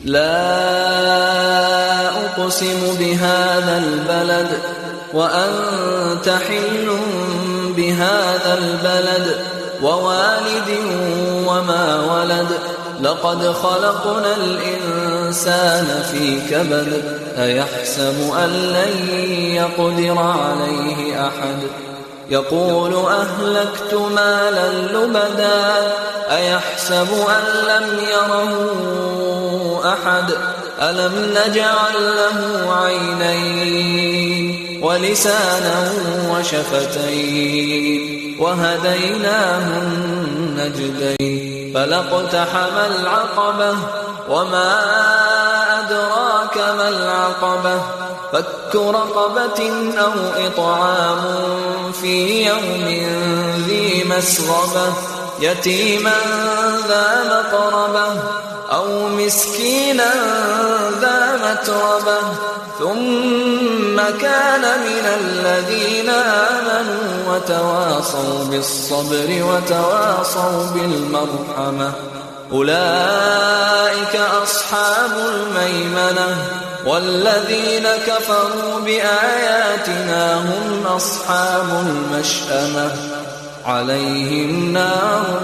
لا أقسم بهذا البلد وأنت حل بهذا البلد ووالد وما ولد لقد خلقنا الإنسان في كبد أيحسب أن لن يقدر عليه أحد يقول أهلكت مالا لبدا أيحسب أن لم يره أحد ألم نجعل له عينين ولسانا وشفتين وهديناه النجدين فلاقتحم العقبة وما أدراك ما العقبة فك رقبة أو إطعام في يوم ذي مسغبة يتيما ذا مقربة أو مسكينا ذا متربة ثم كان من الذين آمنوا وتواصوا بالصبر وتواصوا بالمرحمة أولئك أصحاب الميمنة والذين كفروا بآياتنا هم أصحاب المشأمة عليهم نار